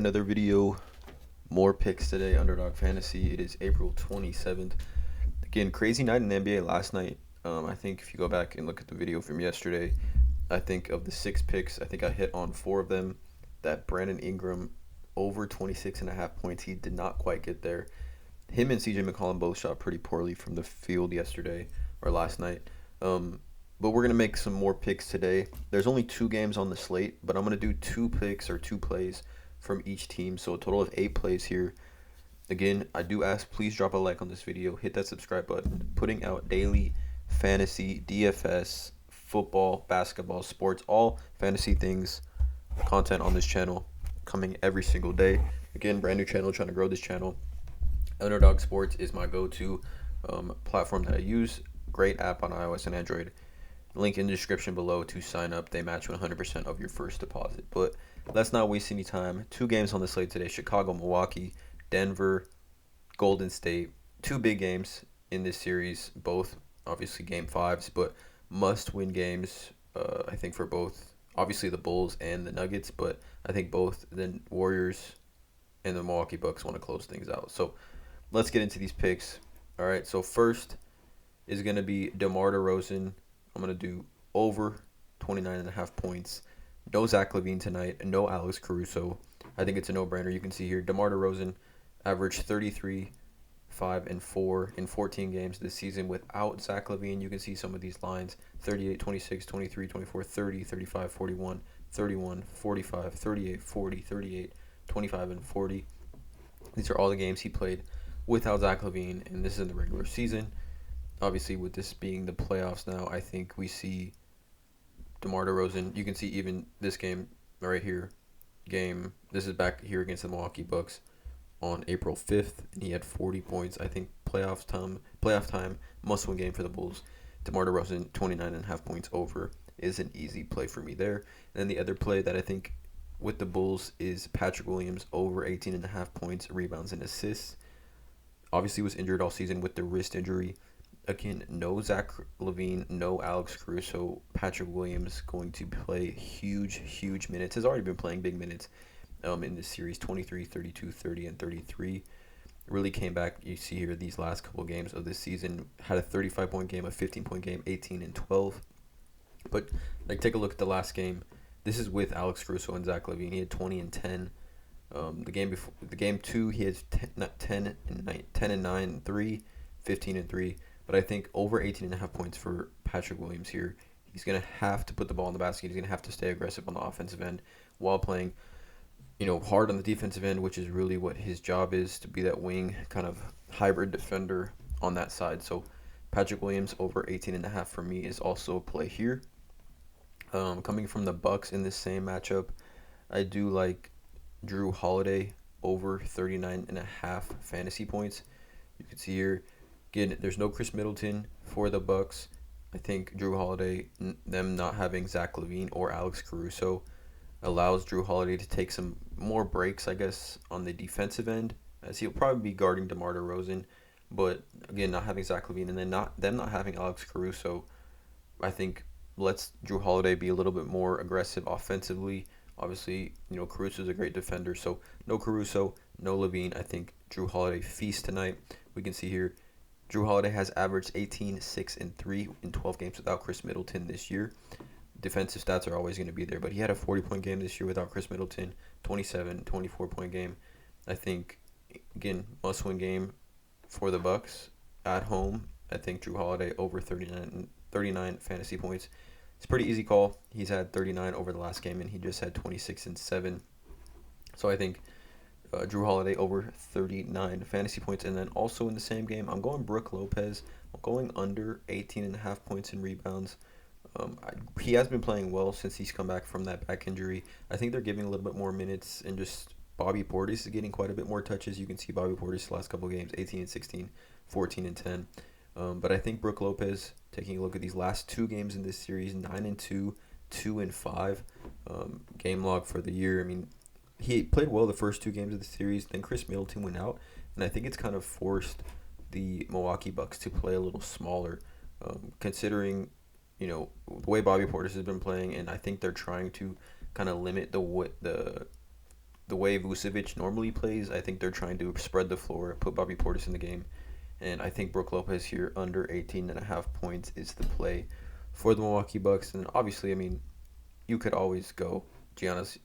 Another video, more picks today, Underdog Fantasy. It is April 27th. Again, crazy night in the NBA last night. I think if you go back and look at the video from yesterday, I think of the 6 picks, I think I hit on 4 of them. That Brandon Ingram over 26.5 points, he did not quite get there. Him and CJ McCollum both shot pretty poorly from the field yesterday or last night. But we're going to make some more picks today. There's only 2 games on the slate, but I'm going to do 2 picks or 2 plays from each team. So a total of 8 plays here. Again, I do ask, please drop a like on this video. Hit that subscribe button. Putting out daily fantasy, DFS, football, basketball, sports, all fantasy things, content on this channel coming every single day. Again, brand new channel, trying to grow this channel. Underdog Sports is my go-to platform that I use. Great app on iOS and Android. Link in the description below to sign up. They match 100% of your first deposit. But let's not waste any time. 2 games on the slate today: Chicago, Milwaukee, Denver, Golden State. 2 big games in this series. Both obviously game 5s, but must-win games. I think for both. Obviously the Bulls and the Nuggets, but I think both the Warriors and the Milwaukee Bucks want to close things out. So let's get into these picks. All right. So first is going to be DeMar DeRozan. I'm going to do over 29.5 points. No Zach LaVine tonight. No Alex Caruso. I think it's a no-brainer. You can see here, DeMar DeRozan averaged 33, 5, and 4 in 14 games this season without Zach LaVine. You can see some of these lines: 38, 26, 23, 24, 30, 35, 41, 31, 45, 38, 40, 38, 25, and 40. These are all the games he played without Zach LaVine, and this is in the regular season. Obviously, with this being the playoffs now, I think we see DeMar DeRozan. You can see even this game right here. This is back here against the Milwaukee Bucks on April 5th, and he had 40 points. I think playoff time, must-win game for the Bulls. DeMar DeRozan, 29.5 points over is an easy play for me there. And then the other play that I think with the Bulls is Patrick Williams over 18.5 points, rebounds, and assists. Obviously was injured all season with the wrist injury. Again, no Zach LaVine, no Alex Caruso. Patrick Williams going to play huge minutes. Has already been playing big minutes in this series: 23, 32, 30, and 33. Really came back. You see here these last couple games of this season. Had a 35-point game, a 15-point game, 18 and 12. But take a look at the last game. This is with Alex Caruso and Zach LaVine. He had 20 and 10. The game 2, he had 10 and 9, 3, 15 and 3. But I think over 18.5 points for Patrick Williams here. He's going to have to put the ball in the basket. He's going to have to stay aggressive on the offensive end while playing, hard on the defensive end, which is really what his job is, to be that wing kind of hybrid defender on that side. So Patrick Williams over 18.5 for me is also a play here. Coming from the Bucks in this same matchup, I do like Drew Holiday over 39.5 fantasy points. You can see here, again, there's no Chris Middleton for the Bucks. I think Drew Holiday, them not having Zach LaVine or Alex Caruso, allows Drew Holiday to take some more breaks, I guess, on the defensive end, as he'll probably be guarding DeMar DeRozan. But again, not having Zach LaVine and then not having Alex Caruso, I think lets Drew Holiday be a little bit more aggressive offensively. Obviously, Caruso is a great defender, so no Caruso, no LaVine. I think Drew Holiday feasts tonight. We can see here, Drew Holiday has averaged 18, 6, and 3 in 12 games without Chris Middleton this year. Defensive stats are always going to be there, but he had a 40-point game this year without Chris Middleton, 27, 24-point game. I think, again, must-win game for the Bucks at home. I think Drew Holiday over 39 fantasy points. It's a pretty easy call. He's had 39 over the last game, and he just had 26 and 7. So I think Drew Holiday over 39 fantasy points. And then also in the same game, I'm going Brook Lopez. I'm going under 18.5 points in rebounds. He has been playing well since he's come back from that back injury. I think they're giving a little bit more minutes, and just Bobby Portis is getting quite a bit more touches. You can see Bobby Portis the last couple of games, 18 and 16, 14 and 10. But I think Brook Lopez, taking a look at these last 2 games in this series, 9 and 2, 2 and 5, game log for the year. I mean, he played well the first 2 games of the series. Then Chris Middleton went out, and I think it's kind of forced the Milwaukee Bucks to play a little smaller, considering the way Bobby Portis has been playing, and I think they're trying to kind of limit the the way Vucevic normally plays. I think they're trying to spread the floor, put Bobby Portis in the game. And I think Brook Lopez here under 18.5 points is the play for the Milwaukee Bucks. And obviously, I mean, you could always go Giannis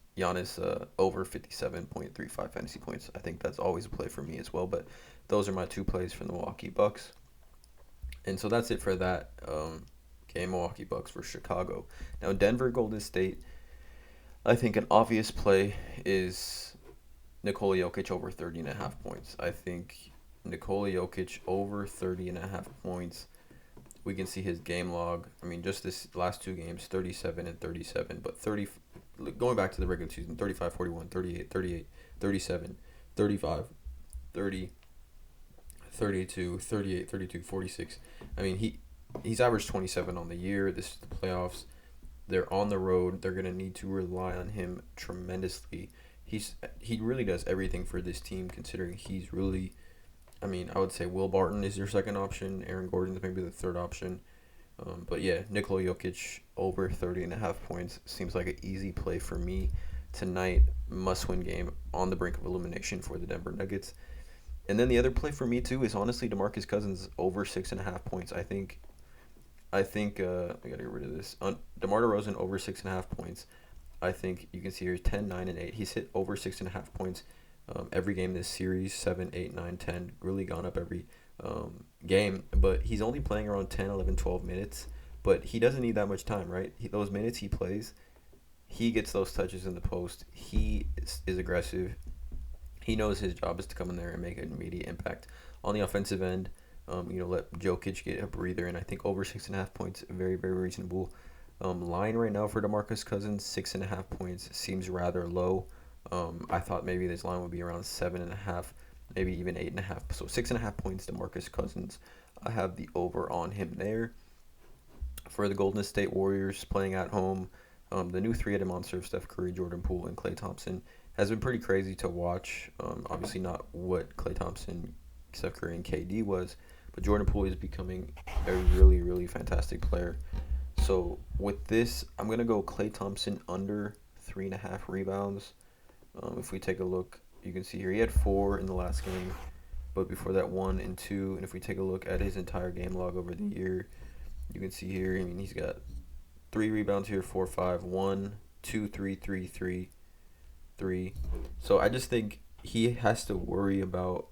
over 57.35 fantasy points. I think that's always a play for me as well. But those are my two plays for the Milwaukee Bucks. And so that's it for that game, Milwaukee Bucks for Chicago. Now, Denver, Golden State. I think an obvious play is Nikola Jokic over 30.5 points. I think Nikola Jokic over 30.5 points. We can see his game log. I mean, just this last two games, 37 and 37. But going back to the regular season, 35, 41, 38, 38, 37, 35, 30, 32, 38, 32, 46. I mean, he's averaged 27 on the year. This is the playoffs. They're on the road. They're going to need to rely on him tremendously. He really does everything for this team, considering he's really, I mean, I would say Will Barton is your second option. Aaron Gordon's maybe the third option. But yeah, Nikola Jokic over 30.5 points seems like an easy play for me tonight. Must-win game on the brink of elimination for the Denver Nuggets. And then the other play for me too is honestly DeMarcus Cousins over 6.5 points. I think I gotta get rid of this. DeMar DeRozan over 6.5 points. I think you can see here 10, 9, and 8. He's hit over 6.5 points every game this series. 7, 8, 9, 10. Really gone up every game. But he's only playing around 10, 11, 12 minutes. But he doesn't need that much time, right? Those minutes he plays, he gets those touches in the post. He is aggressive. He knows his job is to come in there and make an immediate impact on the offensive end. Let Jokic get a breather, and I think over 6.5 points, very, very reasonable line right now for DeMarcus Cousins. 6.5 points seems rather low. I thought maybe this line would be around 7.5, maybe even 8.5. So 6.5 points, DeMarcus Cousins. I have the over on him there. For the Golden State Warriors playing at home, the new three-headed monster of Steph Curry, Jordan Poole, and Klay Thompson has been pretty crazy to watch. Obviously not what Klay Thompson, Steph Curry, and KD was, but Jordan Poole is becoming a really, really fantastic player. So with this, I'm going to go Klay Thompson under 3.5 rebounds. If we take a look, you can see here he had 4 in the last game, but before that 1 and 2. And if we take a look at his entire game log over the year, you can see here, I mean, he's got 3 rebounds here, 4, 5, 1, 2, 3, 3, 3, 3. So I just think he has to worry about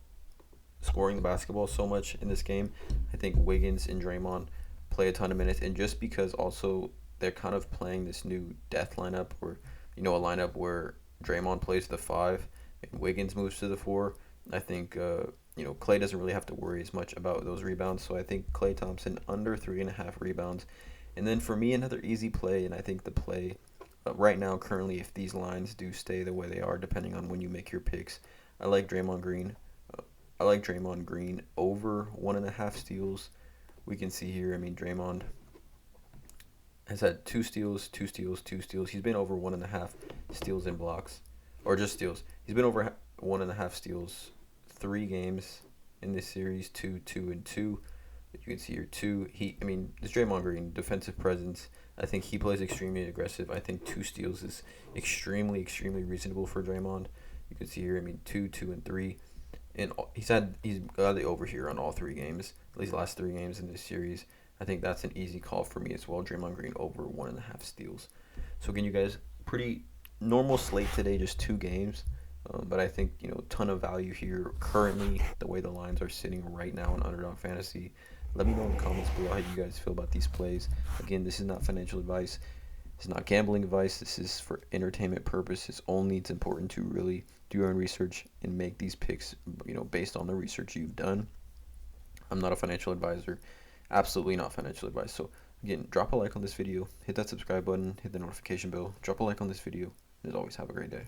scoring the basketball so much in this game. I think Wiggins and Draymond play a ton of minutes, and just because also they're kind of playing this new death lineup, or a lineup where Draymond plays the 5 and Wiggins moves to the 4. I think Klay doesn't really have to worry as much about those rebounds. So I think Klay Thompson under 3.5 rebounds. And then for me, another easy play, and I think the play right now currently, if these lines do stay the way they are, depending on when you make your picks, I like Draymond Green. Over 1.5 steals. We can see here, I mean, Draymond has had 2 steals, 2 steals, 2 steals. He's been over 1.5 steals and blocks, or just steals. He's been over 1.5 steals 3 games in this series, 2, 2, and 2. But you can see here 2. This Draymond Green, defensive presence. I think he plays extremely aggressive. I think 2 steals is extremely, extremely reasonable for Draymond. You can see here, 2, 2, and 3. And he's got the over here on all 3 games, at least the last 3 games in this series. I think that's an easy call for me as well. Draymond Green over 1.5 steals. So again, you guys, pretty normal slate today, just 2 games. But I think, ton of value here currently, the way the lines are sitting right now in Underdog Fantasy. Let me know in the comments below how you guys feel about these plays. Again, this is not financial advice. It's not gambling advice. This is for entertainment purposes only. It's important to really do your own research and make these picks, based on the research you've done. I'm not a financial advisor. Absolutely not financial advice. So again, drop a like on this video, hit that subscribe button, hit the notification bell, drop a like on this video, and as always, have a great day.